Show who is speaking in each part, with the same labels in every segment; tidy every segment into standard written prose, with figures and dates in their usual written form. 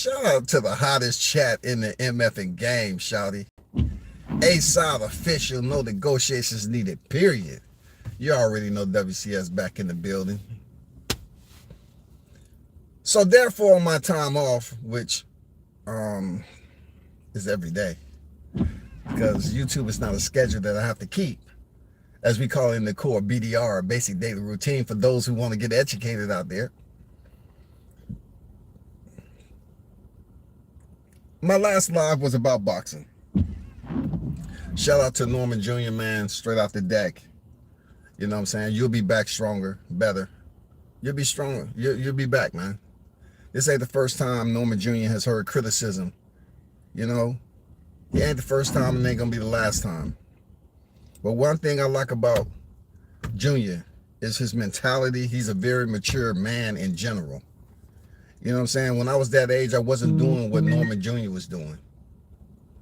Speaker 1: Shout out to the hottest chat in the MFing game, shouty. A-Side official, no negotiations needed, period. You already know WCS back in the building. So therefore, on my time off, which is every day, because YouTube is not a schedule that I have to keep, as we call it in the core, BDR, basic daily routine, for those who want to get educated out there. My last live was about boxing. Shout out to Norman Jr., man, straight out the deck. You know what I'm saying? You'll be back stronger, better. You'll be stronger. You'll be back, man. This ain't the first time Norman Jr. has heard criticism. You know, it ain't the first time and ain't gonna be the last time. But one thing I like about Jr. is his mentality. He's a very mature man in general. You know what I'm saying? When I was that age, I wasn't doing what Norman Jr. was doing.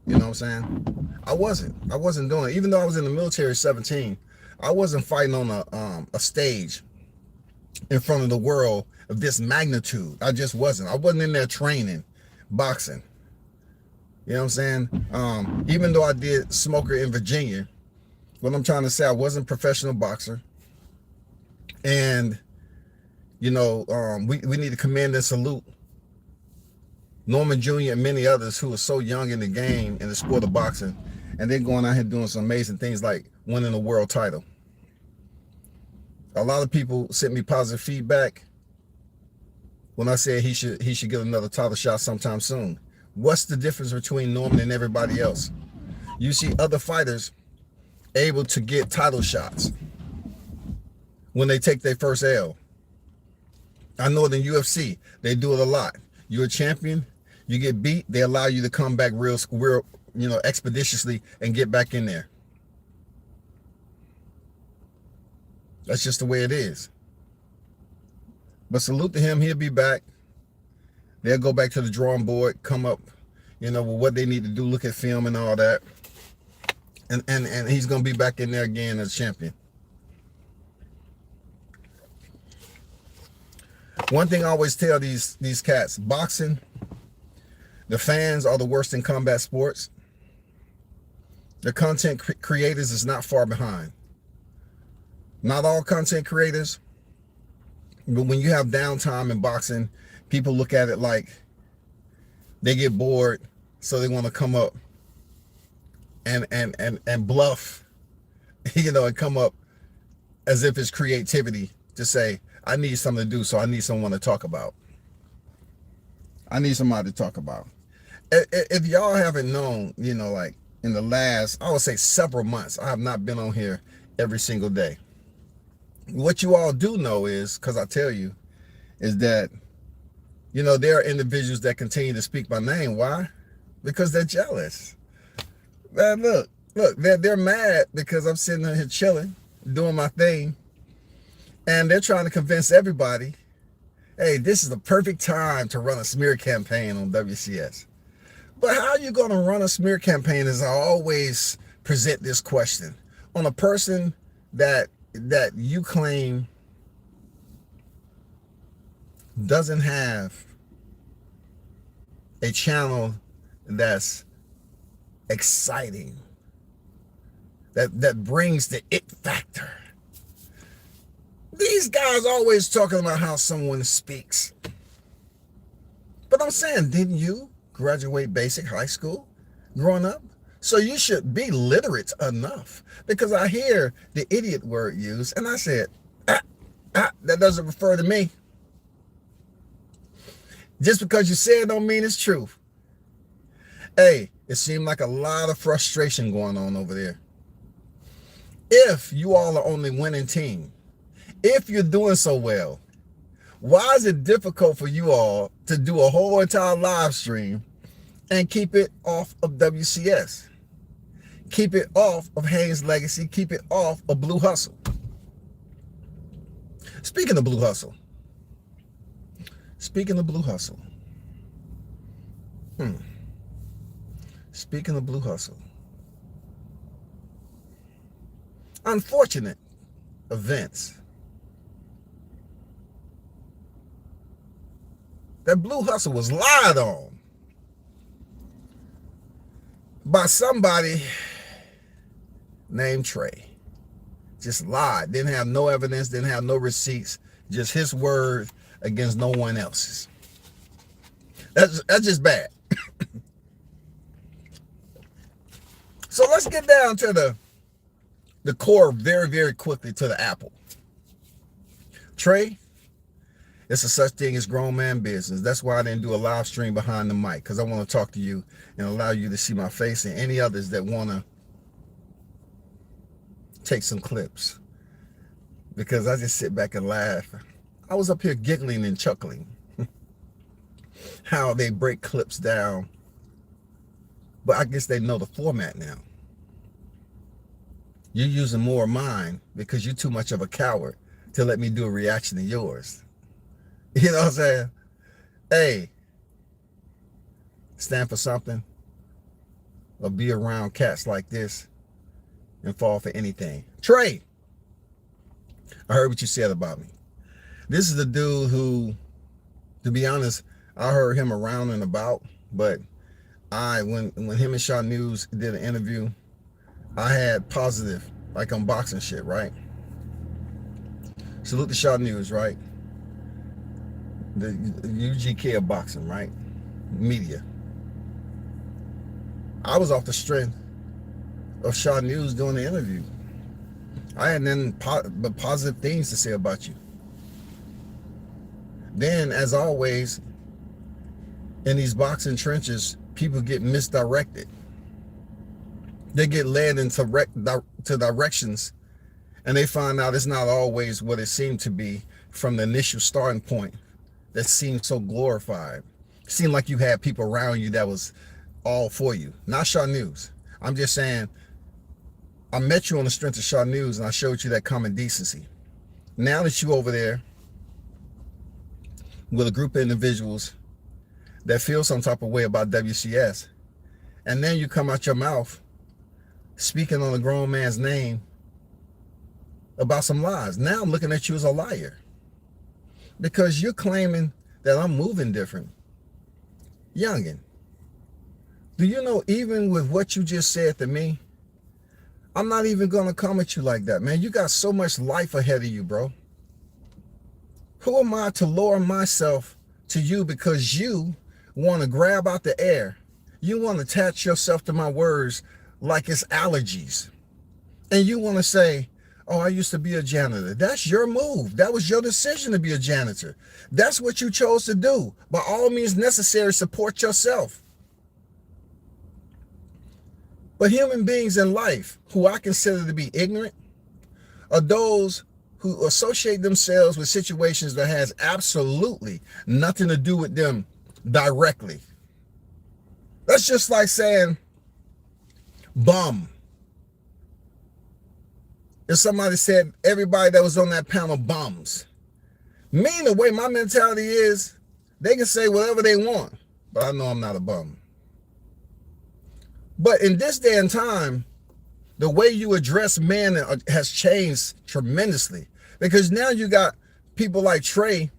Speaker 1: You know what I'm saying? I wasn't doing it. Even though I was in the military at 17, I wasn't fighting on a stage in front of the world of this magnitude. I just wasn't. I wasn't in there training boxing. You know what I'm saying? Even though I did Smoker in Virginia, what I'm trying to say, I wasn't a professional boxer. And, you know, we need to commend and salute Norman Jr. and many others who are so young in the game, in the sport of boxing, and they're going out here doing some amazing things like winning a world title. A lot of people sent me positive feedback when I said he should get another title shot sometime soon. What's the difference between Norman and everybody else? You see other fighters able to get title shots when they take their first L. I know in UFC, they do it a lot. You're a champion, you get beat, they allow you to come back real, you know, expeditiously and get back in there. That's just the way it is. But salute to him, he'll be back. They'll go back to the drawing board, come up, you know, with what they need to do, look at film and all that. And he's going to be back in there again as champion. One thing I always tell these cats, boxing, the fans are the worst in combat sports. The content creators is not far behind. Not all content creators, but when you have downtime in boxing, people look at it like they get bored, so they want to come up and bluff, you know, and come up as if it's creativity to say, I need something to do, so I need someone to talk about. I need somebody to talk about. If y'all haven't known, you know, like in the last, I would say several months, I have not been on here every single day. What you all do know is, because I tell you, is that, you know, there are individuals that continue to speak my name. Why? Because they're jealous. Man, look, they're mad because I'm sitting here chilling, doing my thing, and they're trying to convince everybody, hey, this is the perfect time to run a smear campaign on WCS. But how are you going to run a smear campaign, as I always present this question, on a person that you claim doesn't have a channel that's exciting, that brings the it factor? These guys always talking about how someone speaks. But I'm saying, didn't you graduate basic high school growing up? So you should be literate enough, because I hear the idiot word used, and I said, that doesn't refer to me. Just because you say it don't mean it's true. Hey, it seemed like a lot of frustration going on over there. If you all are on the winning team, if you're doing so well, why is it difficult for you all to do a whole entire live stream and keep it off of WCS? Keep it off of Haynes Legacy. Keep it off of Blue Hustle. Speaking of Blue Hustle. Speaking of Blue Hustle. Speaking of Blue Hustle. Unfortunate events That Blue Hustle was lied on by somebody named Trey. Just lied. Didn't have no evidence, didn't have no receipts, just his word against no one else's. That's just bad. So let's get down to the core very, very quickly, to the apple. Trey, it's a such thing as grown man business. That's why I didn't do a live stream behind the mic, because I want to talk to you and allow you to see my face and any others that want to take some clips, because I just sit back and laugh. I was up here giggling and chuckling how they break clips down, but I guess they know the format now. You're using more of mine because you're too much of a coward to let me do a reaction to yours. You know what I'm saying? Hey, stand for something, or be around cats like this and fall for anything. Trey, I heard what you said about me. This is the dude who, to be honest, I heard him around and about, but when him and Shaw News did an interview, I had positive, like on boxing shit, right? Salute to Shaw News, right? The UGK of boxing, right? Media. I was off the strength of Shaw News doing the interview. I had nothing but positive things to say about you. Then, as always, in these boxing trenches, people get misdirected. They get led into directions, and they find out it's not always what it seemed to be from the initial starting point that seemed so glorified. It seemed like you had people around you that was all for you. Not Shaw News. I'm just saying, I met you on the strength of Shaw News, and I showed you that common decency. Now that you over there with a group of individuals that feel some type of way about WCS, and then you come out your mouth speaking on a grown man's name about some lies. Now I'm looking at you as a liar, because you're claiming that I'm moving different. Youngin, do you know, even with what you just said to me, I'm not even going to come at you like that, man. You got so much life ahead of you, bro. Who am I to lower myself to you because you want to grab out the air? You want to attach yourself to my words like it's allergies. And you want to say, oh, I used to be a janitor. That's your move. That was your decision to be a janitor. That's what you chose to do. By all means necessary, support yourself. But human beings in life who I consider to be ignorant are those who associate themselves with situations that has absolutely nothing to do with them directly. That's just like saying bum. If somebody said everybody that was on that panel bums. Me, the way my mentality is, they can say whatever they want, but I know I'm not a bum. But in this day and time, the way you address men has changed tremendously, because now you got people like Trey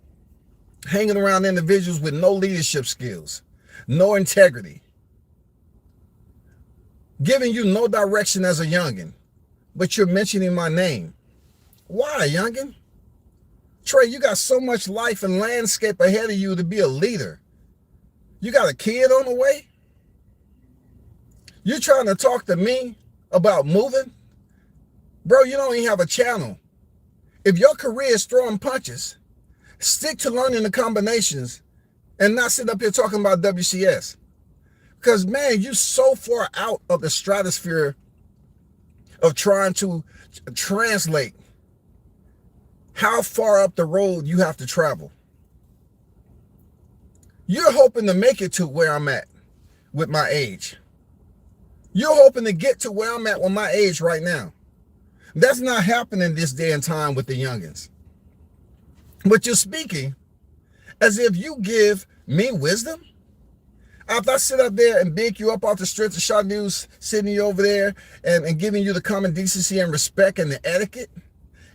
Speaker 1: hanging around individuals with no leadership skills, no integrity, giving you no direction as a youngin', but you're mentioning my name. Why, youngin'? Trey, you got so much life and landscape ahead of you to be a leader. You got a kid on the way? You're trying to talk to me about moving? Bro, you don't even have a channel. If your career is throwing punches, stick to learning the combinations and not sit up here talking about WCS. Because, man, you're so far out of the stratosphere of trying to translate how far up the road you have to travel. You're hoping to make it to where I'm at with my age. You're hoping to get to where I'm at with my age right now. That's not happening this day and time with the youngins. But you're speaking as if you give me wisdom. After I sit up there and big you up off the strength of Shaw News, sitting you over there and giving you the common decency and respect and the etiquette,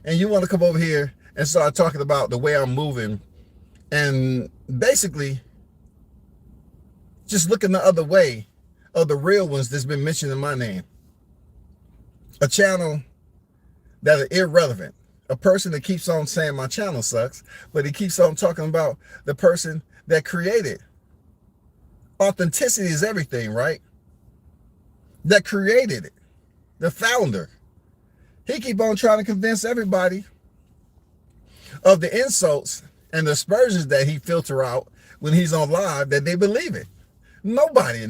Speaker 1: and you want to come over here and start talking about the way I'm moving and basically just looking the other way of the real ones that's been mentioning my name. A channel that are irrelevant. A person that keeps on saying my channel sucks, but he keeps on talking about the person that created. Authenticity is everything, right? That created it. The founder. He keep on trying to convince everybody of the insults and the aspersions that he filter out when he's on live that they believe it. Nobody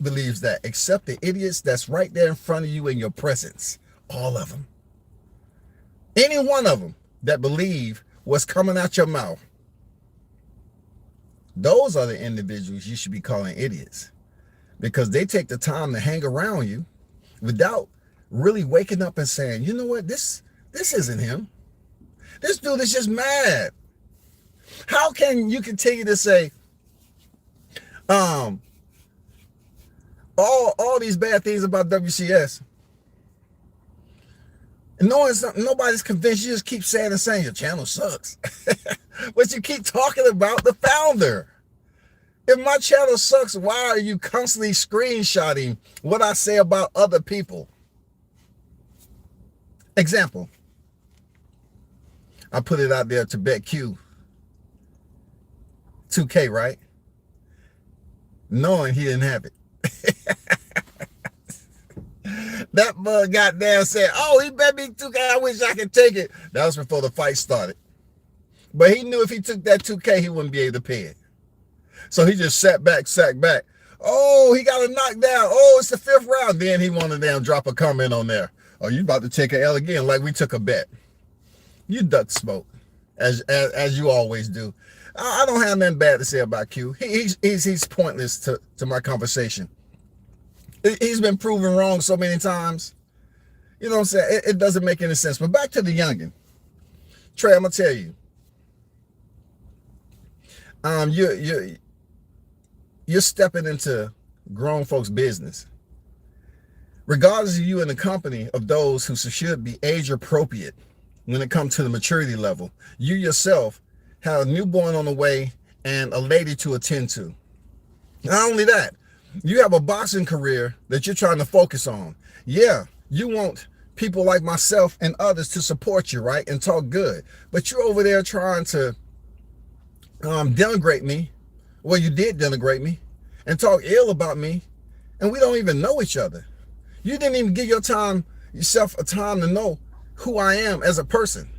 Speaker 1: believes that except the idiots that's right there in front of you in your presence. All of them. Any one of them that believe what's coming out your mouth. Those are the individuals you should be calling idiots, because they take the time to hang around you without really waking up and saying, you know what, this isn't him. This dude is just mad. How can you continue to say all these bad things about WCS and knowing something, nobody's convinced? You just keep saying and saying your channel sucks. But you keep talking about the founder. If my channel sucks, why are you constantly screenshotting what I say about other people? Example. I put it out there to bet Q 2K, right? Knowing he didn't have it. That mug got down, said, oh, he bet me 2K, I wish I could take it. That was before the fight started. But he knew if he took that 2K, he wouldn't be able to pay it. So he just sat back. Oh, he got a knockdown. Oh, it's the 5th round. Then he wanted to drop a comment on there. Oh, you about to take an L again, like we took a bet. You duck smoke, as you always do. I don't have nothing bad to say about Q. He's pointless to my conversation. He's been proven wrong so many times. You know what I'm saying? It doesn't make any sense. But back to the youngin. Trey, I'm gonna tell you. You're stepping into grown folks' business. Regardless of you in the company of those who should be age appropriate when it comes to the maturity level, you yourself have a newborn on the way and a lady to attend to. Not only that, you have a boxing career that you're trying to focus on. Yeah, you want people like myself and others to support you, right, and talk good. But you're over there trying to denigrate me. Well, you did denigrate me and talk ill about me, and we don't even know each other. You didn't even give yourself a time to know who I am as a person.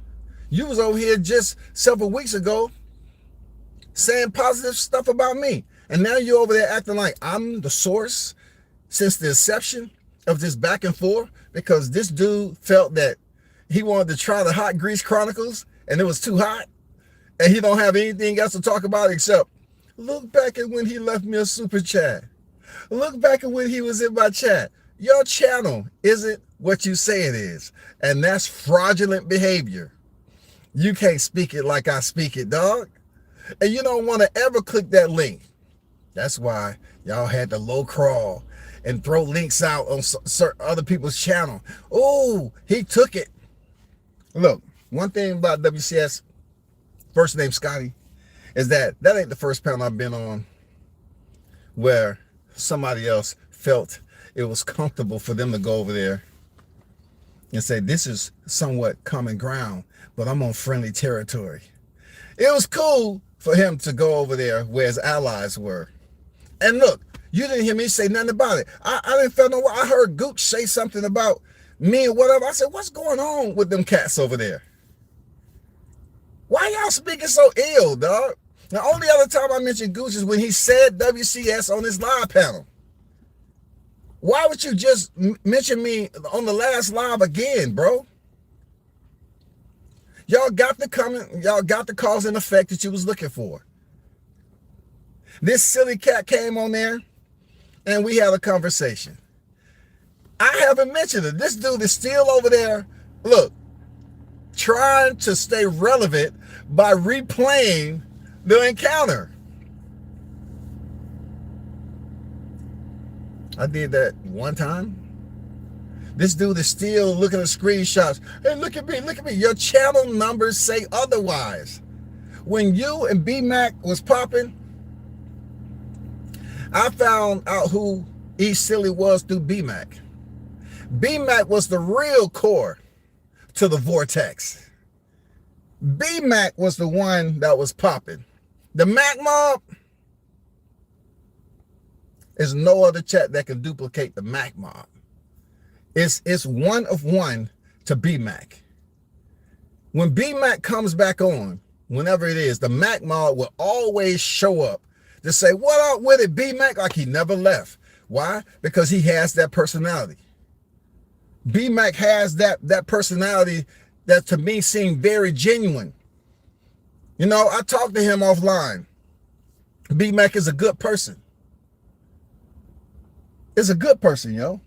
Speaker 1: You was over here just several weeks ago saying positive stuff about me, and now you're over there acting like I'm the source since the inception of this back and forth, because this dude felt that he wanted to try the Hot Grease Chronicles and it was too hot, and he don't have anything else to talk about except look back at when he left me a super chat. Look back at when he was in my chat. Your channel isn't what you say it is, and that's fraudulent behavior. You can't speak it like I speak it, dog. And you don't want to ever click that link. That's why y'all had to low crawl and throw links out on certain other people's channel. Oh, he took it. Look, one thing about WCS, first name Scotty, is that ain't the first panel I've been on where somebody else felt it was comfortable for them to go over there and say, this is somewhat common ground, but I'm on friendly territory. It was cool for him to go over there where his allies were. And look, you didn't hear me say nothing about it. I didn't feel no. I heard Gooch say something about me or whatever. I said, what's going on with them cats over there? Why y'all speaking so ill, dog? The only other time I mentioned Gooch is when he said WCS on his live panel. Why would you just mention me on the last live again, bro? Y'all got the comment, y'all got the cause and effect that you was looking for. This silly cat came on there and we had a conversation. I haven't mentioned it. This dude is still over there, look, trying to stay relevant by replaying the encounter. I did that one time. This dude is still looking at screenshots. Hey, look at me, look at me. Your channel numbers say otherwise. When you and B-Mac was popping, I found out who E Silly was through B-Mac. B-Mac was the real core to the vortex. B-Mac was the one that was popping. The Mac Mob is no other chat that can duplicate the Mac Mob. It's one of one to B-Mac. When B-Mac comes back on, whenever it is, the Mac Mob will always show up to say, what up with it, B-Mac? Like he never left. Why? Because he has that personality. B-Mac has that personality that to me seemed very genuine. You know, I talked to him offline. B-Mac is a good person. Is a good person, yo.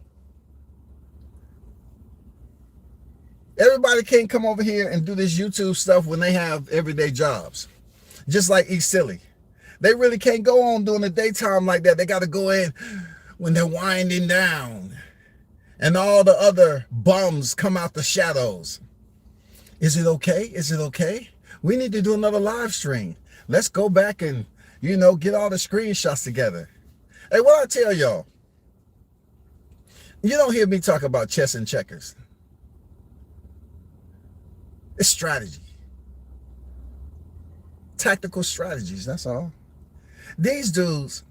Speaker 1: Everybody can't come over here and do this YouTube stuff when they have everyday jobs. Just like E Silly. They really can't go on during the daytime like that. They got to go in when they're winding down. And all the other bums come out the shadows. Is it okay? Is it okay? We need to do another live stream. Let's go back and, you know, get all the screenshots together. Hey, what I tell y'all? You don't hear me talk about chess and checkers. It's strategy. Tactical strategies, that's all. These dudes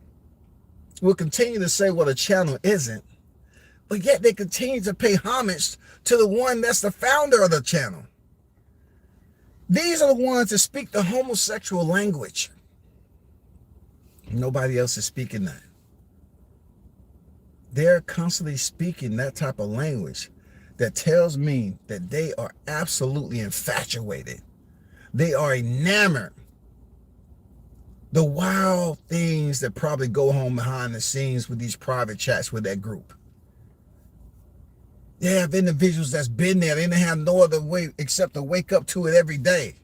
Speaker 1: will continue to say what a channel isn't, but yet they continue to pay homage to the one that's the founder of the channel. These are the ones that speak the homosexual language. Nobody else is speaking that. They're constantly speaking that type of language that tells me that they are absolutely infatuated. They are enamored. The wild things that probably go on behind the scenes with these private chats with that group. They have individuals that's been there. They didn't have no other way except to wake up to it every day.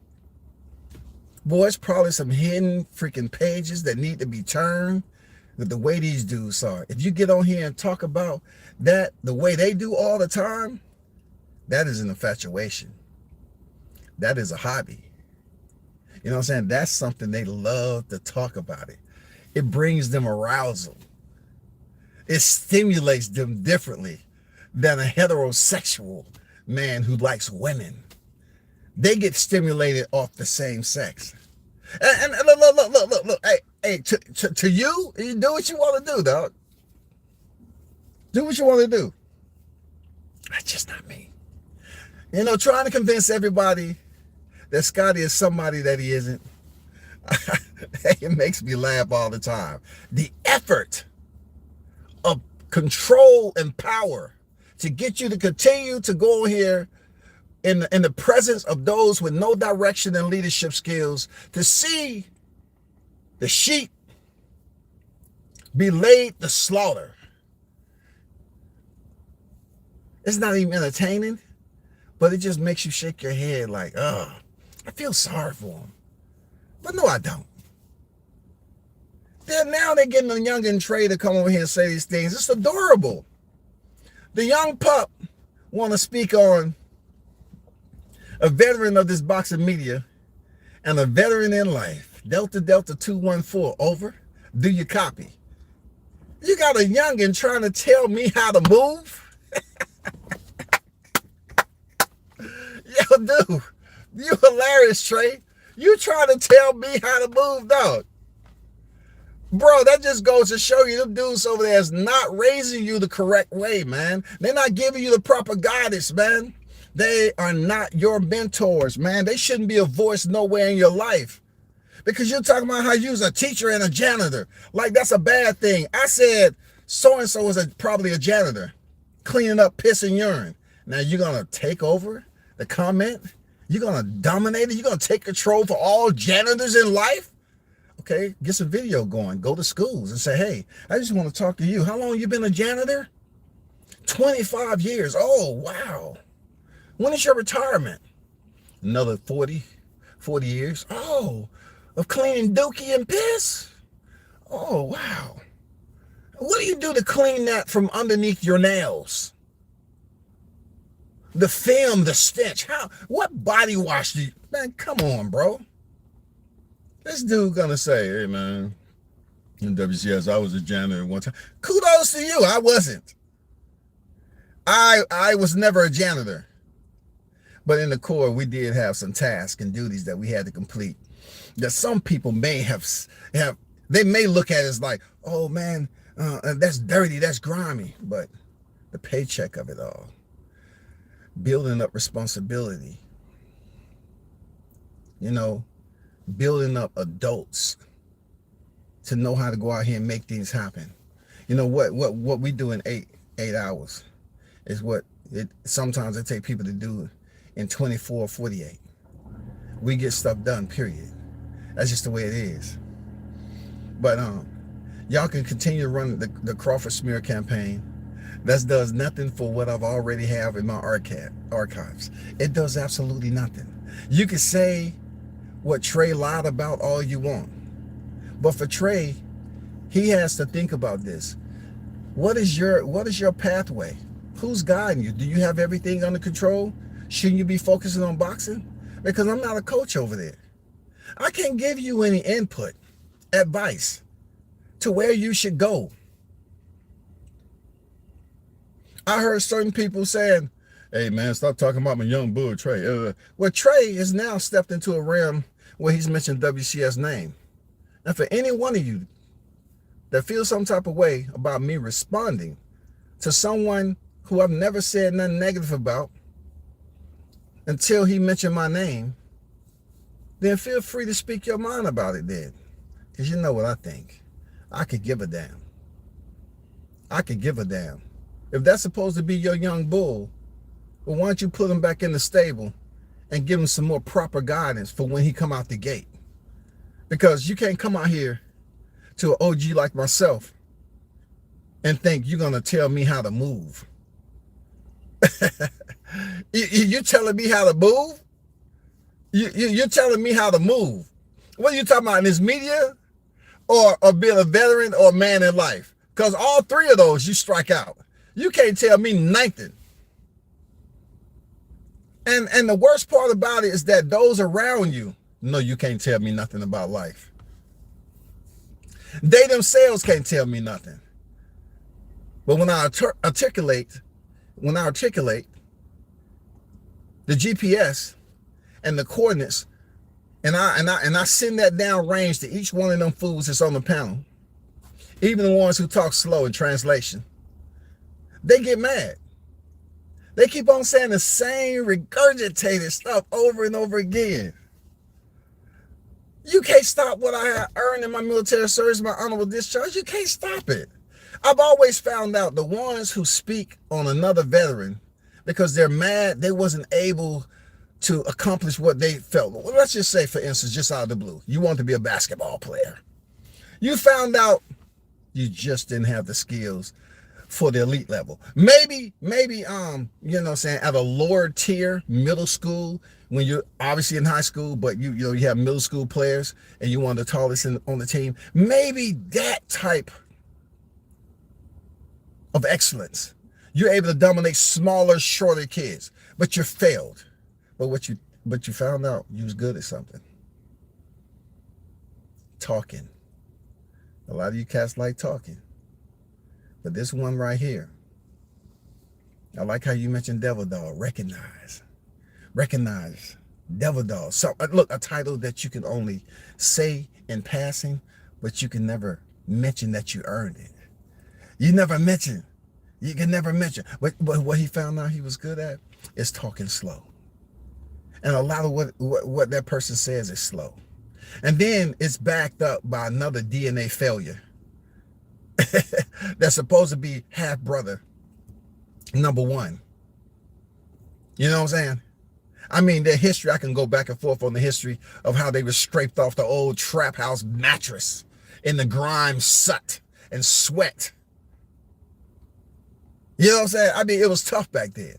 Speaker 1: Boy, it's probably some hidden freaking pages that need to be turned with the way these dudes are. If you get on here and talk about that the way they do all the time, that is an infatuation. That is a hobby. You know what I'm saying? That's something they love to talk about it. It brings them arousal. It stimulates them differently than a heterosexual man who likes women. They get stimulated off the same sex. And look. Hey, to you do what you want to do, dog. Do what you want to do. That's just not me. You know, trying to convince everybody that Scotty is somebody that he isn't. It makes me laugh all the time. The effort of control and power to get you to continue to go here in the presence of those with no direction and leadership skills, to see the sheep be laid to slaughter. It's not even entertaining, but it just makes you shake your head like, I feel sorry for them. But no, I don't. Now they're getting a youngin' Trey to come over here and say these things. It's adorable. The young pup want to speak on a veteran of this boxing media and a veteran in life. Delta 214, over. Do you copy? You got a youngin' trying to tell me how to move? Yo, dude, you hilarious, Trey. You trying to tell me how to move, dog? Bro, that just goes to show you them dudes over there is not raising you the correct way, man. They're not giving you the proper guidance, man. They are not your mentors, man. They shouldn't be a voice nowhere in your life. Because you're talking about how you're a teacher and a janitor. Like that's a bad thing. I said so-and-so is probably a janitor, cleaning up piss and urine. Now you're going to take over the comment? You're going to dominate it? You're going to take control for all janitors in life? Okay, get some video going. Go to schools and say, hey, I just want to talk to you. How long you been a janitor? 25 years. Oh, wow. When is your retirement? Another 40 years. Oh, of cleaning dookie and piss? Oh, wow. What do you do to clean that from underneath your nails? The film, the stench. What body wash do you? Man, come on, bro. This dude gonna say, hey man, in WCS, I was a janitor one time. Kudos to you. I wasn't. I was never a janitor. But in the Corps, we did have some tasks and duties that we had to complete. That some people may have they may look at it as like, oh man, that's dirty, that's grimy. But the paycheck of it all, building up responsibility, you know, building up adults to know how to go out here and make things happen. You know what we do in eight hours is what sometimes it take people to do in 24, 48. We get stuff done, period. That's just the way it is. But y'all can continue to run the Crawford smear campaign. That does nothing for what I've already have in my archives. It does absolutely nothing. You can say what Trey lied about all you want. But for Trey, he has to think about this. What is your pathway? Who's guiding you? Do you have everything under control? Shouldn't you be focusing on boxing? Because I'm not a coach over there. I can't give you any input, advice to where you should go. I heard certain people saying, hey man, stop talking about my young bull, Trey. Well, Trey has now stepped into a realm where he's mentioned WCS name. And for any one of you that feels some type of way about me responding to someone who I've never said nothing negative about until he mentioned my name, then feel free to speak your mind about it then. Because you know what I think. I could give a damn. I could give a damn. If that's supposed to be your young bull, well, why don't you put him back in the stable and give him some more proper guidance for when he come out the gate? Because you can't come out here to an OG like myself and think you're going to tell me how to move. You're telling me how to move? You're telling me how to move. What are you talking about, in this media or being a veteran or a man in life? Because all three of those you strike out. You can't tell me nothing. And the worst part about it is that those around you know you can't tell me nothing about life. They themselves can't tell me nothing. But when I articulate the GPS and the coordinates, and I send that down range to each one of them fools that's on the panel, even the ones who talk slow in translation, they get mad. They keep on saying the same regurgitated stuff over and over again. You can't stop what I have earned in my military service, my honorable discharge. You can't stop it. I've always found out the ones who speak on another veteran because they're mad they wasn't able to accomplish what they felt. Well, let's just say, for instance, just out of the blue, you want to be a basketball player. You found out you just didn't have the skills for the elite level. Maybe, you know what I'm saying, at a lower tier, middle school, when you're obviously in high school, but you have middle school players and you want the tallest on the team. Maybe that type of excellence, you're able to dominate smaller, shorter kids, but you failed. But you found out you was good at something. Talking. A lot of you cats like talking. But this one right here, I like how you mentioned Devil Dog. Recognize. Devil Dog. So look, a title that you can only say in passing, but you can never mention that you earned it. You can never mention. But what he found out he was good at is talking slow. And a lot of what that person says is slow. And then it's backed up by another DNA failure that's supposed to be half brother number one. You know what I'm saying? I mean, their history, I can go back and forth on the history of how they were scraped off the old trap house mattress in the grime, soot, and sweat. You know what I'm saying? I mean, it was tough back then.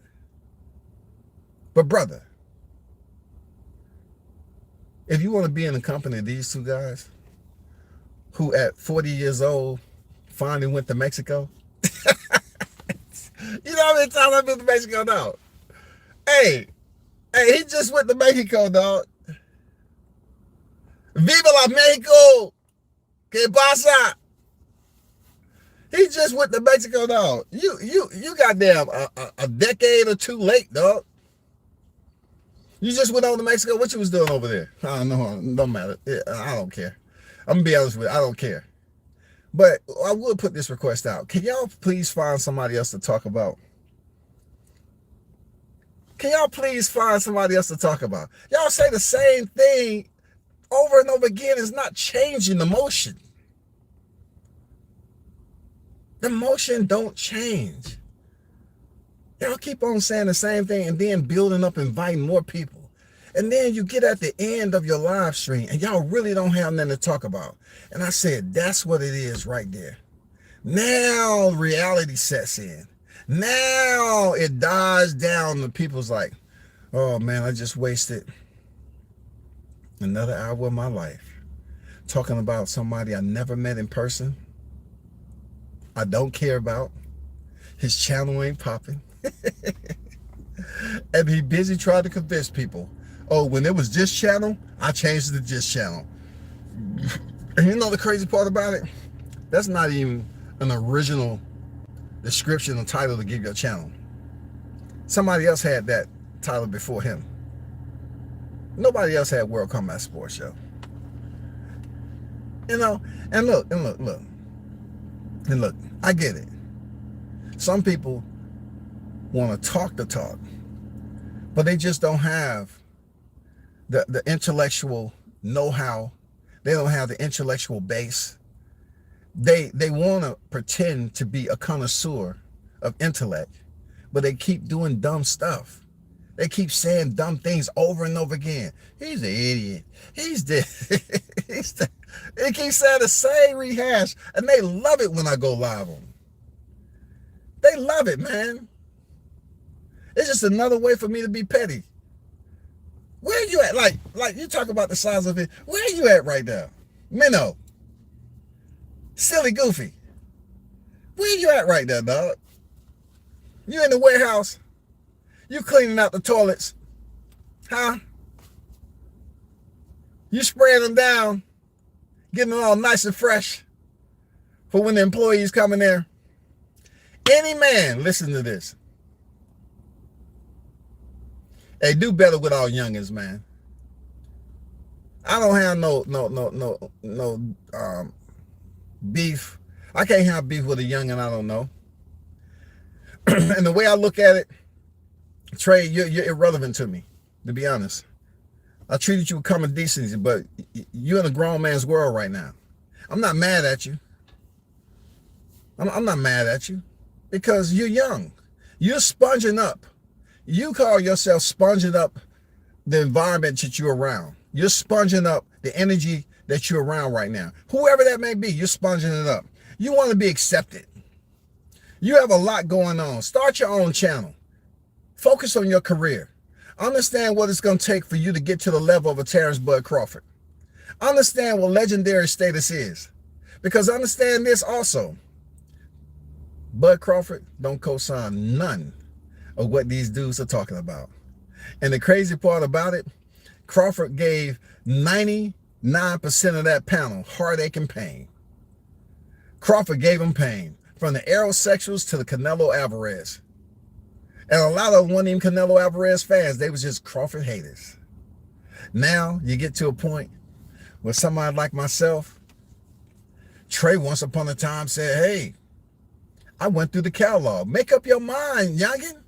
Speaker 1: But brother, if you want to be in the company of these two guys who at 40 years old finally went to Mexico, you know how many times I've been to Mexico, dog? Hey, he just went to Mexico, dog. Viva la Mexico! Que pasa? He just went to Mexico, dog. You goddamn a decade or two late, dog. You just went over to Mexico. What you was doing over there? I don't know. Don't matter. I don't care. I'm gonna be honest with you. I don't care. But I will put this request out. Can y'all please find somebody else to talk about? Can y'all please find somebody else to talk about? Y'all say the same thing over and over again. It's not changing the motion. The motion don't change. Y'all keep on saying the same thing and then building up, inviting more people. And then you get at the end of your live stream and y'all really don't have nothing to talk about. And I said, that's what it is right there. Now reality sets in. Now it dies down and people's like, oh man, I just wasted another hour of my life talking about somebody I never met in person. I don't care about. His channel ain't popping. And he busy trying to convince people, oh, when it was this channel, I changed it to this channel. And you know the crazy part about it? That's not even an original description or title to give your channel. Somebody else had that title before him. Nobody else had World Combat Sports Show. You know, and look, I get it. Some people want to talk the talk, but they just don't have the intellectual know-how. They don't have the intellectual base. They want to pretend to be a connoisseur of intellect, but they keep doing dumb stuff. They keep saying dumb things over and over again. He's an idiot. He's this. They keep saying the same rehash, and they love it when I go live on them. They love it, man. It's just another way for me to be petty. Where are you at? Like you talk about the size of it. Where are you at right now? Minnow. Silly Goofy. Where you at right now, dog? You in the warehouse? You cleaning out the toilets? Huh? You spraying them down? Getting them all nice and fresh for when the employees come in there? Any man, listen to this. Hey, do better with our youngins, man. I don't have no beef. I can't have beef with a youngin I don't know. And the way I look at it, Trey, you're irrelevant to me, to be honest. I treated you with common decency, but you're in a grown man's world right now. I'm not mad at you. I'm not mad at you because you're young. You're sponging up. You call yourself sponging up the environment that you're around. You're sponging up the energy that you're around right now. Whoever that may be, you're sponging it up. You want to be accepted. You have a lot going on. Start your own channel. Focus on your career. Understand what it's going to take for you to get to the level of a Terrence Bud Crawford. Understand what legendary status is. Because understand this also. Bud Crawford don't co-sign none of what these dudes are talking about. And the crazy part about it, Crawford gave 99% of that panel heartache and pain. Crawford gave them pain. From the aerosexuals to the Canelo Alvarez. And a lot of them weren't even Canelo Alvarez fans. They was just Crawford haters. Now you get to a point where somebody like myself, Trey once upon a time said, hey, I went through the catalog. Make up your mind, youngin.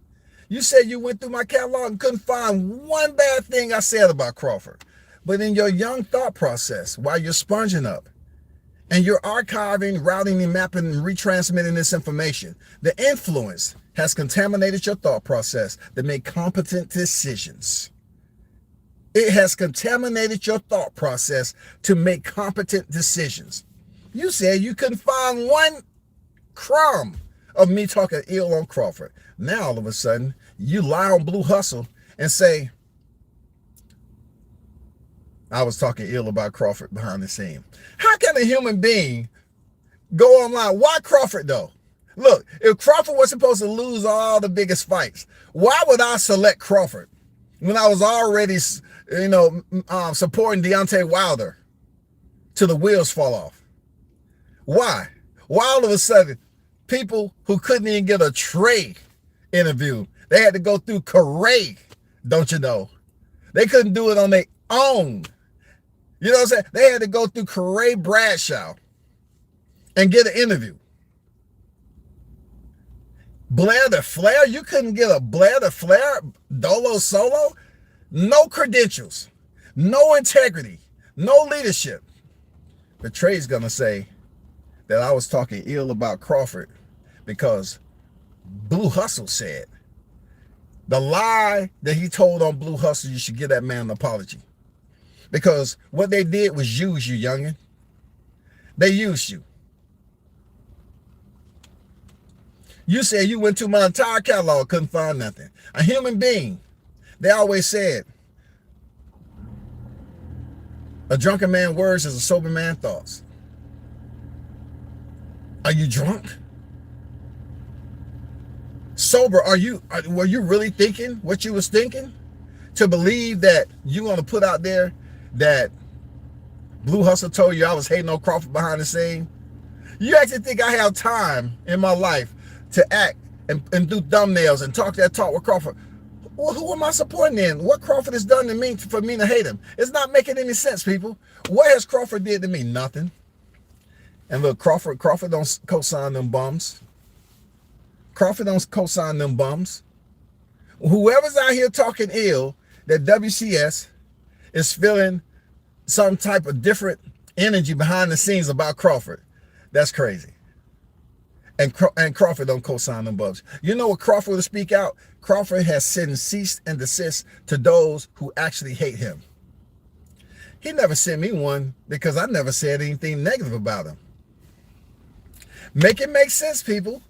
Speaker 1: You said you went through my catalog and couldn't find one bad thing I said about Crawford. But in your young thought process, while you're sponging up, and you're archiving, routing, and mapping, and retransmitting this information, the influence has contaminated your thought process to make competent decisions. It has contaminated your thought process to make competent decisions. You said you couldn't find one crumb of me talking ill on Crawford. Now, all of a sudden, you lie on Blue Hustle and say, I was talking ill about Crawford behind the scene. How can a human being go online? Why Crawford, though? Look, if Crawford was supposed to lose all the biggest fights, why would I select Crawford when I was already, supporting Deontay Wilder? till the wheels fall off. Why? Why all of a sudden, people who couldn't even get a trade interview, they had to go through Craig, don't you know? They couldn't do it on their own. You know what I'm saying? They had to go through Craig Bradshaw and get an interview. Blair the Flair? You couldn't get a Blair the Flair dolo solo? No credentials, no integrity, no leadership. But Trey's gonna say that I was talking ill about Crawford because Blue Hustle said the lie that he told on Blue Hustle, you should give that man an apology. Because what they did was use you, youngin. They used you. You said you went to my entire catalog, couldn't find nothing. A human being, they always said, a drunken man's words is a sober man's thoughts. Are you drunk? Sober, were you really thinking what you was thinking? To believe that you want to put out there that Blue Hustle told you I was hating on Crawford behind the scene? You actually think I have time in my life to act and do thumbnails and talk that talk with Crawford? Well, who am I supporting then? What Crawford has done to me for me to hate him? It's not making any sense, people. What has Crawford did to me? Nothing. And look, Crawford don't co-sign them bums. Crawford don't co-sign them bums. Whoever's out here talking ill that WCS is feeling some type of different energy behind the scenes about Crawford, that's crazy. And Crawford don't co-sign them bums. You know what Crawford will speak out? Crawford has sent cease and desist to those who actually hate him. He never sent me one because I never said anything negative about him. Make it make sense, people.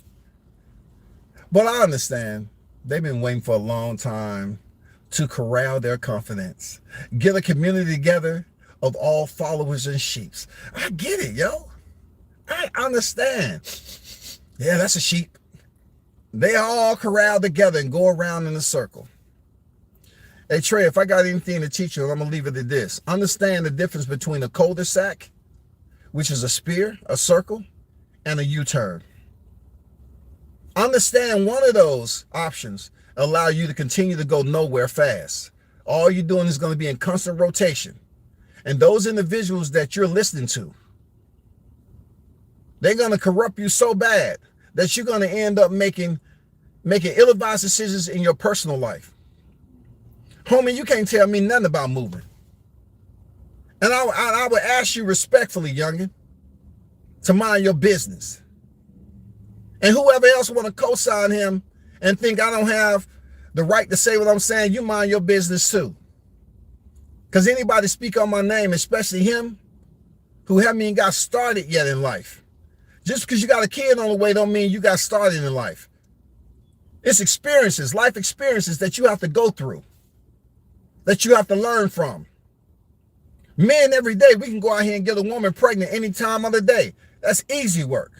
Speaker 1: But I understand they've been waiting for a long time to corral their confidence. Get a community together of all followers and sheeps. I get it, yo. I understand. Yeah, that's a sheep. They all corral together and go around in a circle. Hey, Trey, if I got anything to teach you, I'm going to leave it at this. Understand the difference between a cul-de-sac, which is a spear, a circle, and a U-turn. Understand one of those options allow you to continue to go nowhere fast. All you're doing is going to be in constant rotation. And those individuals that you're listening to, they're going to corrupt you so bad that you're going to end up making ill-advised decisions in your personal life. Homie, you can't tell me nothing about moving. And I would ask you respectfully, youngin, to mind your business. And whoever else want to co-sign him and think I don't have the right to say what I'm saying, you mind your business too. Because anybody speak on my name, especially him, who haven't even got started yet in life. Just because you got a kid on the way don't mean you got started in life. It's experiences, life experiences that you have to go through, that you have to learn from. Men every day, we can go out here and get a woman pregnant any time of the day. That's easy work.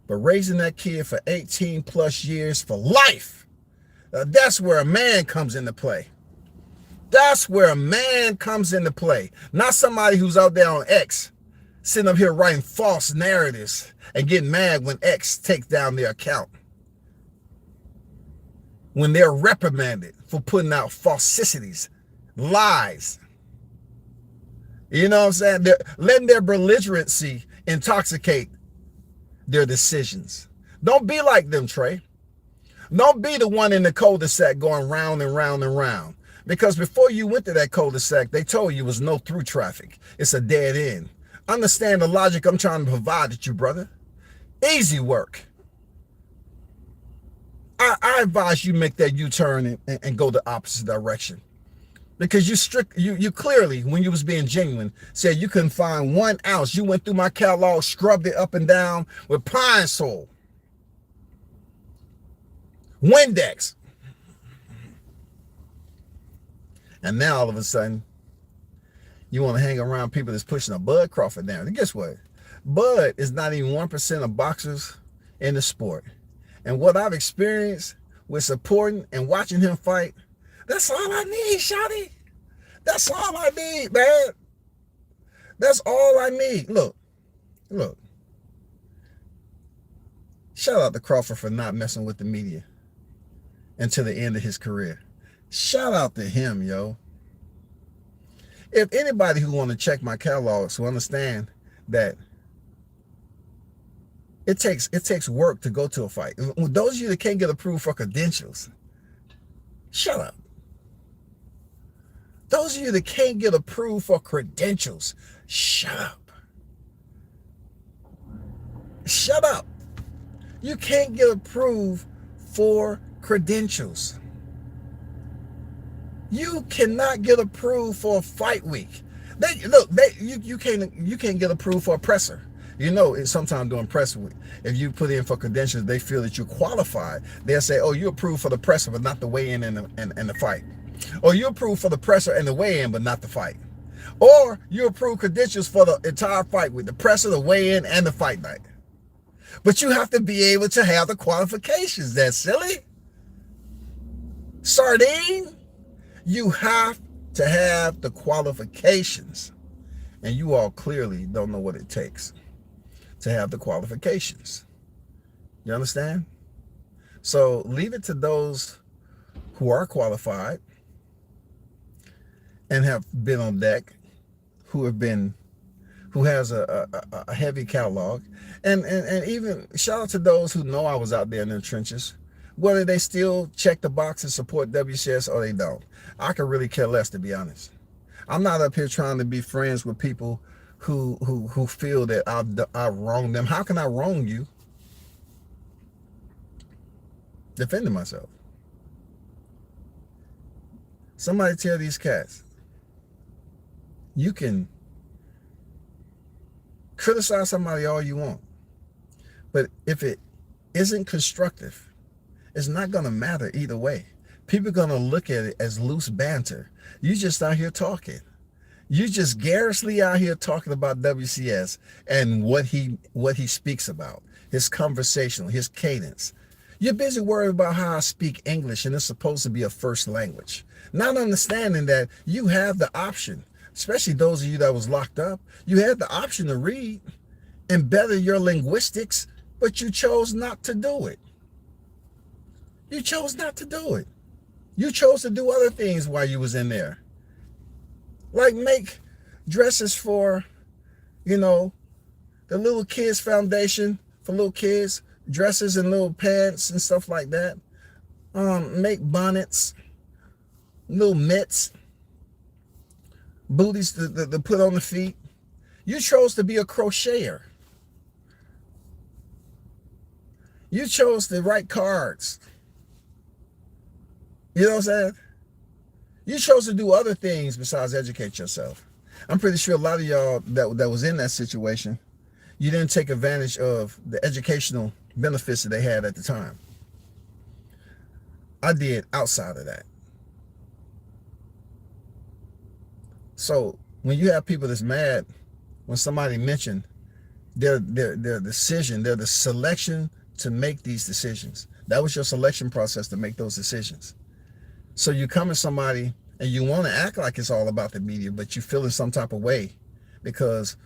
Speaker 1: But raising that kid for 18 plus years for life, that's where a man comes into play. That's where a man comes into play. Not somebody who's out there on X, sitting up here writing false narratives and getting mad when X takes down their account. When they're reprimanded for putting out falsicities, lies. You know what I'm saying? They're letting their belligerency intoxicate their decisions. Don't be like them, Trey. Don't be the one in the cul-de-sac going round and round and round. Because before you went to that cul-de-sac, they told you it was no through traffic. It's a dead end. Understand the logic I'm trying to provide to you, brother. Easy work. I advise you make that U-turn and go the opposite direction. Because you clearly, when you was being genuine, said you couldn't find 1 ounce. You went through my catalog, scrubbed it up and down with Pine Sol, Windex. And now all of a sudden, you want to hang around people that's pushing a Bud Crawford down. And guess what? Bud is not even 1% of boxers in the sport. And what I've experienced with supporting and watching him fight, that's all I need, shawty. That's all I need, man. That's all I need. Look. Shout out to Crawford for not messing with the media until the end of his career. Shout out to him, yo. If anybody who want to check my catalogs who understand that it takes work to go to a fight. Those of you that can't get approved for credentials, shut up. Those of you that can't get approved for credentials, shut up. Shut up. You can't get approved for credentials. You cannot get approved for a fight week. You can't get approved for a presser. You know, sometimes during press week, if you put in for credentials, they feel that you're qualified. They'll say, "Oh, you're approved for the presser, but not the weigh-in and the fight." Or you're approved for the presser and the weigh-in, but not the fight. Or you approve credentials for the entire fight with the presser, the weigh-in, and the fight night. But you have to be able to have the qualifications. That's silly. Sardine, you have to have the qualifications. And you all clearly don't know what it takes to have the qualifications. You understand? So leave it to those who are qualified and have been on deck, who has a heavy catalog, and even shout out to those who know I was out there in the trenches, whether they still check the box and support WCS or they don't. I could really care less, to be honest. I'm not up here trying to be friends with people who feel that I've wronged them. How can I wrong you? Defending myself. Somebody tell these cats, you can criticize somebody all you want, but if it isn't constructive, it's not going to matter either way. People are going to look at it as loose banter. You just out here talking. You just garrulously out here talking about WCS and what he speaks about, his conversational, his cadence. You're busy worried about how I speak English and it's supposed to be a first language. Not understanding that you have the option, especially those of you that was locked up, you had the option to read and better your linguistics, but you chose not to do it. You chose not to do it. You chose to do other things while you was in there. Like make dresses for, the little kids foundation for little kids, dresses and little pants and stuff like that. Make bonnets, little mitts, booties to put on the feet. You chose to be a crocheter. You chose to write cards. You know what I'm saying? You chose to do other things besides educate yourself. I'm pretty sure a lot of y'all that was in that situation, you didn't take advantage of the educational benefits that they had at the time. I did outside of that. So when you have people that's mad when somebody mentioned their decision, the selection to make these decisions. That was your selection process to make those decisions. So you come at somebody and you want to act like it's all about the media, but you feel in some type of way because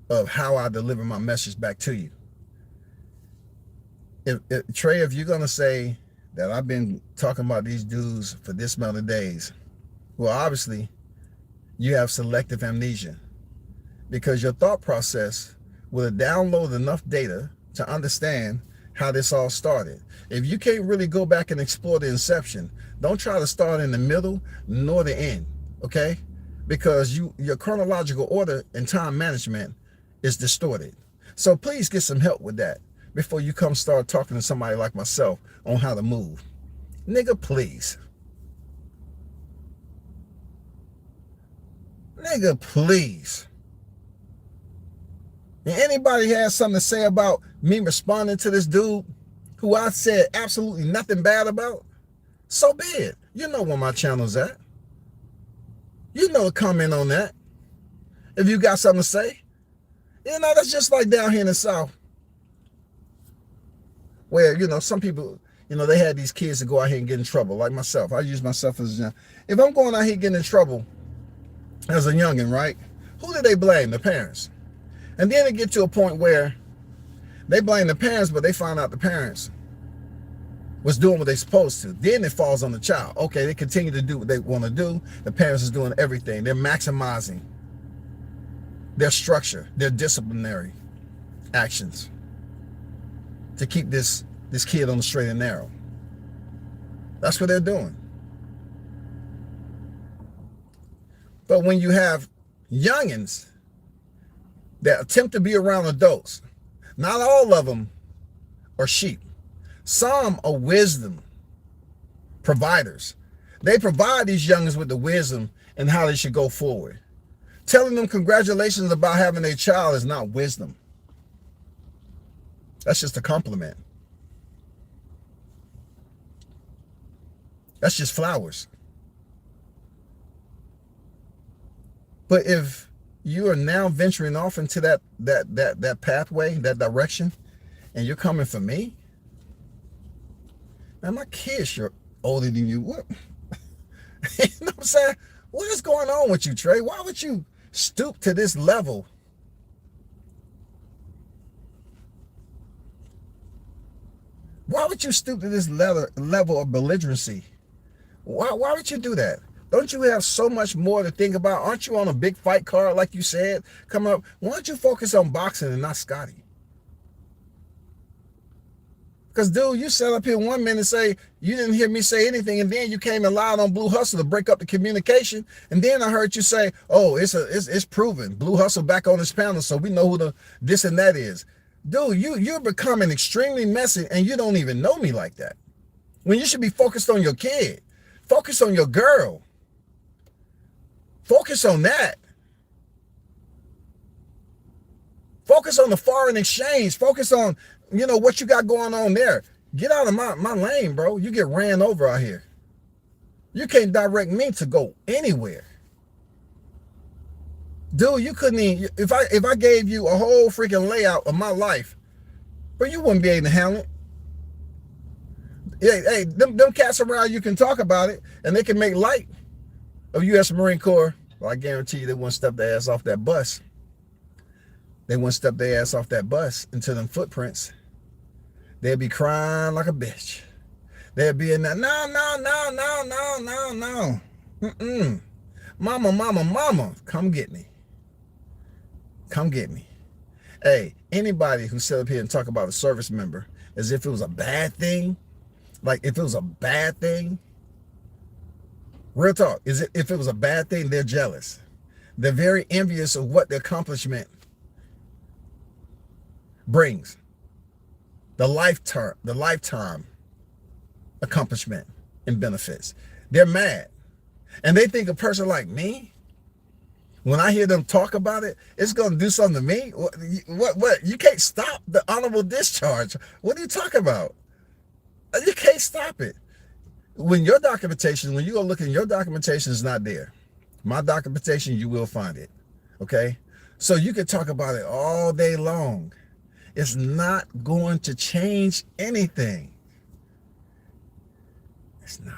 Speaker 1: of how I deliver my message back to you. Trey, if you're going to say that I've been talking about these dudes for this amount of days, well, obviously you have selective amnesia because your thought process will download enough data to understand how this all started. If you can't really go back and explore the inception, don't try to start in the middle nor the end, okay? Because your chronological order and time management is distorted. So please get some help with that before you come start talking to somebody like myself on how to move. Nigga, please. Nigga, please. And anybody has something to say about me responding to this dude who I said absolutely nothing bad about, so be it. You know where my channel's at. You know to comment on that. If you got something to say. That's just like down here in the South. Where, some people, they had these kids to go out here and get in trouble. Like myself. I use myself as a young. If I'm going out here getting in trouble as a youngin', right? Who do they blame? The parents. And then it get to a point where they blame the parents, but they find out the parents was doing what they supposed to. Then it falls on the child. Okay, they continue to do what they want to do. The parents is doing everything. They're maximizing their structure, their disciplinary actions to keep this kid on the straight and narrow. That's what they're doing. But when you have youngins that attempt to be around adults, not all of them are sheep. Some are wisdom providers. They provide these youngins with the wisdom and how they should go forward. Telling them congratulations about having a child is not wisdom. That's just a compliment. That's just flowers. But if you are now venturing off into that pathway, that direction, and you're coming for me, man, my kids are older than you. What? You know what I'm saying? What is going on with you, Trey? Why would you stoop to this level? Why would you stoop to this level of belligerency? Why would you do that? Don't you have so much more to think about? Aren't you on a big fight card, like you said, coming up? Why don't you focus on boxing and not Scotty? Because, dude, you sat up here 1 minute and say, you didn't hear me say anything, and then you came and lied on Blue Hustle to break up the communication, and then I heard you say, oh, it's proven. Blue Hustle back on this panel, so we know who the this and that is. Dude, you're becoming extremely messy, and you don't even know me like that. When you should be focused on your kid. Focus on your girl. Focus on that. Focus on the foreign exchange. Focus on, what you got going on there. Get out of my lane, bro. You get ran over out here. You can't direct me to go anywhere. Dude, you couldn't even, if I gave you a whole freaking layout of my life, but you wouldn't be able to handle it. Hey, them cats around, you can talk about it, and they can make light of U.S. Marine Corps. Well, I guarantee you they wouldn't step their ass off that bus. They wouldn't step their ass off that bus into them footprints. They'd be crying like a bitch. They'd be in there, no. Mama, come get me. Come get me. Hey, anybody who sit up here and talk about a service member as if it was a bad thing, like if it was a bad thing, real talk, if it was a bad thing, they're jealous. They're very envious of what the accomplishment brings. The lifetime accomplishment and benefits. They're mad. And they think a person like me, when I hear them talk about it, it's going to do something to me. What? You can't stop the honorable discharge. What are you talking about? You can't stop it. When you go look in your documentation, is not there. My documentation, you will find it. Okay? So you can talk about it all day long. It's not going to change anything. It's not.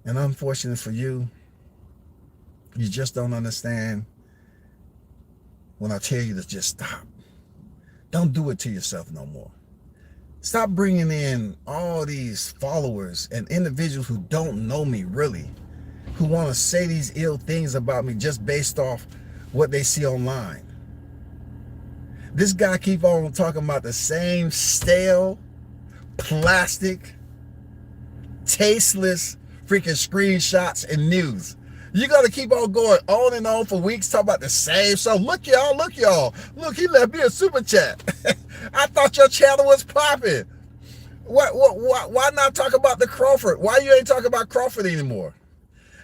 Speaker 1: And unfortunate for you, you just don't understand when I tell you to just stop. Don't do it to yourself no more. Stop bringing in all these followers and individuals who don't know me really, who want to say these ill things about me just based off what they see online. This guy keep on talking about the same stale, plastic, tasteless freaking screenshots and news. You got to keep on going on and on for weeks talking about the same. So look, y'all. Look, he left me a super chat. I thought your channel was popping. Why not talk about the Crawford? Why you ain't talking about Crawford anymore?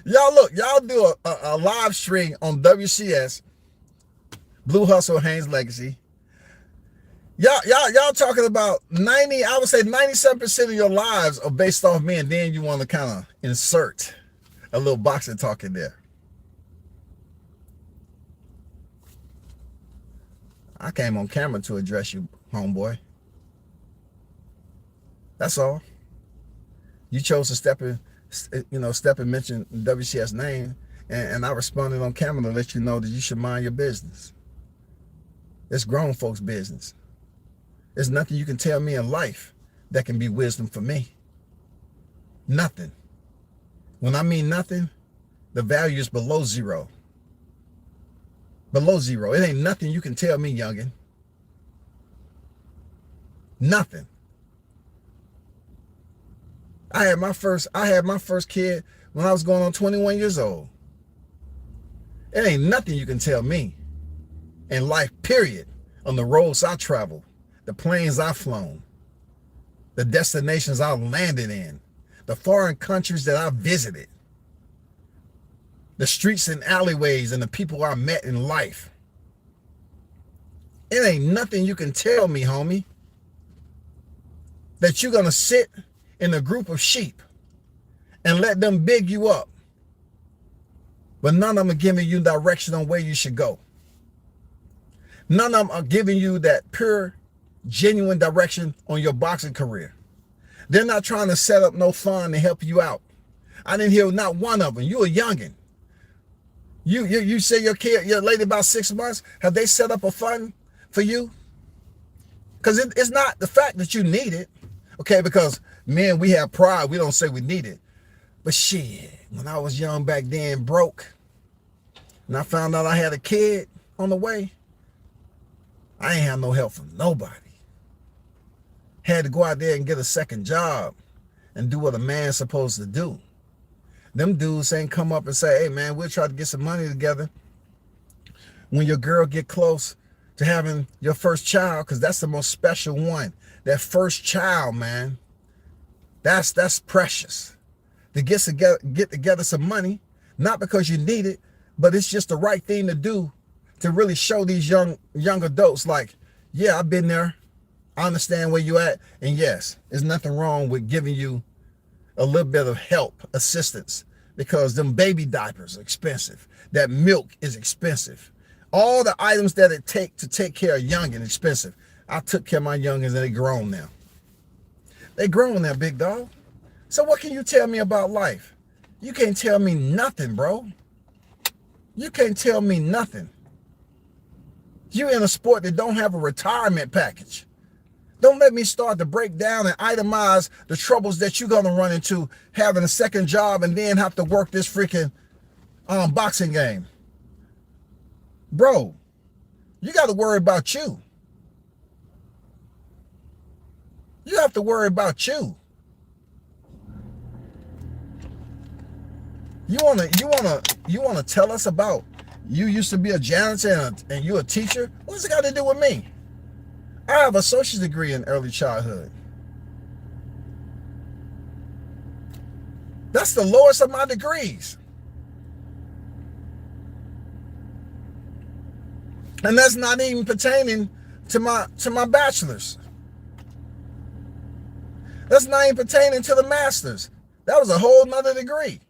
Speaker 1: Y'all do a live stream on WCS, Blue Hustle, Haynes Legacy. Y'all talking about 97% of your lives are based off me, and then you want to kind of insert a little boxing talk in there. I came on camera to address you, homeboy. That's all. You chose to step and mention WCS name. And I responded on camera to let you know that you should mind your business. It's grown folks' business. There's nothing you can tell me in life that can be wisdom for me. Nothing. When I mean nothing, the value is below zero. Below zero. It ain't nothing you can tell me, youngin. Nothing. I had my first kid when I was going on 21 years old. It ain't nothing you can tell me in life, period, on the roads I traveled, the planes I've flown, the destinations I landed in, the foreign countries that I visited, the streets and alleyways and the people I met in life. It ain't nothing you can tell me, homie, that you're going to sit in a group of sheep and let them big you up, but none of them are giving you direction on where you should go. None of them are giving you that pure, genuine direction on your boxing career. They're not trying to set up no fund to help you out. I didn't hear not one of them. You a youngin'. You say your lady about 6 months. Have they set up a fund for you? Because it's not the fact that you need it. Okay, because men, we have pride. We don't say we need it. But shit, when I was young back then, broke, and I found out I had a kid on the way, I ain't have no help from nobody. Had to go out there and get a second job and do what a man's supposed to do. Them dudes ain't come up and say, hey man, we'll try to get some money together when your girl get close to having your first child, because that's the most special one. That first child, man, that's precious. To get together some money, not because you need it, but it's just the right thing to do to really show these young adults like, yeah, I've been there. I understand where you at. And yes, there's nothing wrong with giving you a little bit of help, assistance, because them baby diapers are expensive. That milk is expensive. All the items that it take to take care of youngin' expensive. I took care of my youngins and they grown now. They grown now, big dog. So what can you tell me about life? You can't tell me nothing, bro. You can't tell me nothing. You're in a sport that don't have a retirement package. Don't let me start to break down and itemize the troubles that you're going to run into having a second job and then have to work this freaking boxing game. Bro, you got to worry about you. You have to worry about you. You wanna tell us about you used to be a janitor and you a teacher? What's it got to do with me? I have an associate's degree in early childhood. That's the lowest of my degrees. And that's not even pertaining to my bachelor's. That's not even pertaining to the master's. That was a whole nother degree.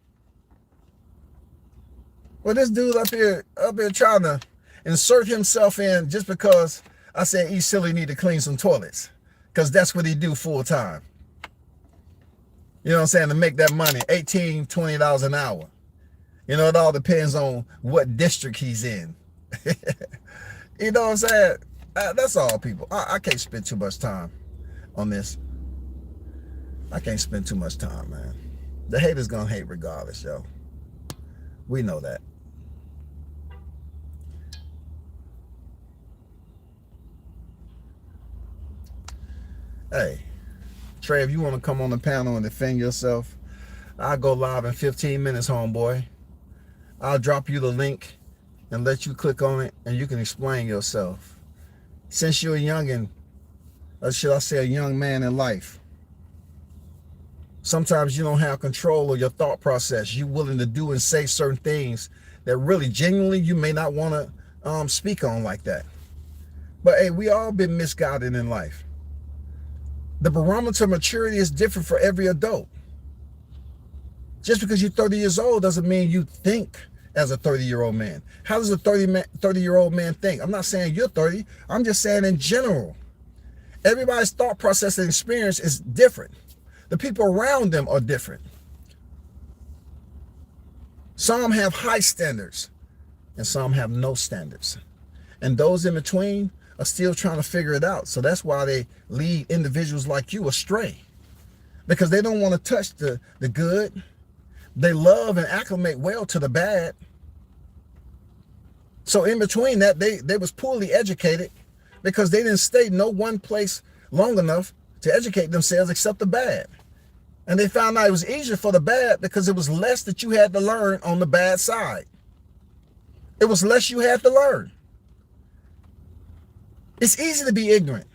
Speaker 1: Well, this dude up here trying to insert himself in just because I said he silly need to clean some toilets, because that's what he do full time. You know what I'm saying? To make that money, $18, $20 an hour. You know, it all depends on what district he's in. You know what I'm saying? That's all, people. I can't spend too much time on this. I can't spend too much time, man. The haters gonna hate regardless, yo. We know that. Hey, Trey, if you want to come on the panel and defend yourself, I'll go live in 15 minutes, homeboy. I'll drop you the link and let you click on it and you can explain yourself. Since you're a youngin', or should I say a young man in life, sometimes you don't have control of your thought process. You're willing to do and say certain things that really genuinely you may not want to speak on like that. But hey, we all been misguided in life. The barometer of maturity is different for every adult. Just because you're 30 years old doesn't mean you think as a 30-year-old man. How does a 30-year-old man think? I'm not saying you're 30. I'm just saying in general. Everybody's thought process and experience is different. The people around them are different. Some have high standards and some have no standards. And those in between are still trying to figure it out. So that's why they lead individuals like you astray, because they don't want to touch the good. They love and acclimate well to the bad. So in between that, they was poorly educated because they didn't stay no one place long enough to educate themselves except the bad. And they found out it was easier for the bad because it was less that you had to learn on the bad side. It was less you had to learn. It's easy to be ignorant.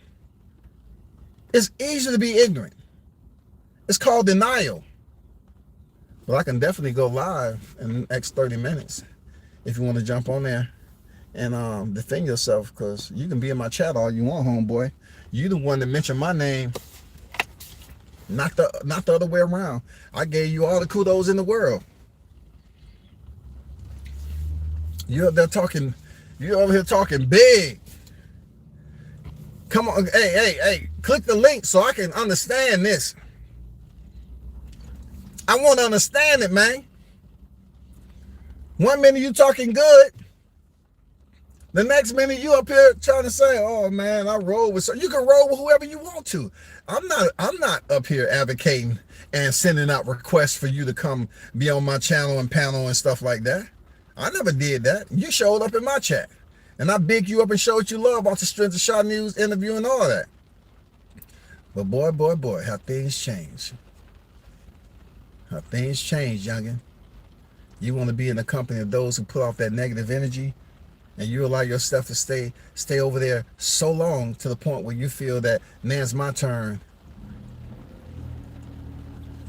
Speaker 1: It's easy to be ignorant. It's called denial. Well, I can definitely go live in the next 30 minutes if you want to jump on there and defend yourself, because you can be in my chat all you want, homeboy. You the one that mentioned my name, not the other way around. I gave you all the kudos in the world. You're up there talking, you're over here talking big. Come on, hey, click the link so I can understand this. I want to understand it, man. 1 minute you talking good, the next minute you up here trying to say, "Oh man, I roll with." So you can roll with whoever you want to. I'm not up here advocating and sending out requests for you to come be on my channel and panel and stuff like that. I never did that. You showed up in my chat, and I bigged you up and showed you love off the strength of Shaw News interview and all that. But boy, how things change. How things change, youngin. You want to be in the company of those who put off that negative energy, and you allow yourself to stay over there so long to the point where you feel that now it's my turn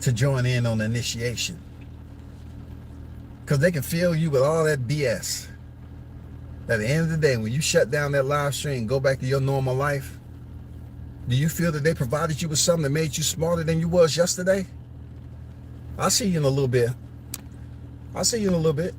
Speaker 1: to join in on the initiation. Because they can fill you with all that BS. At the end of the day, when you shut down that live stream and go back to your normal life, do you feel that they provided you with something that made you smarter than you was yesterday? I'll see you in a little bit. I'll see you in a little bit.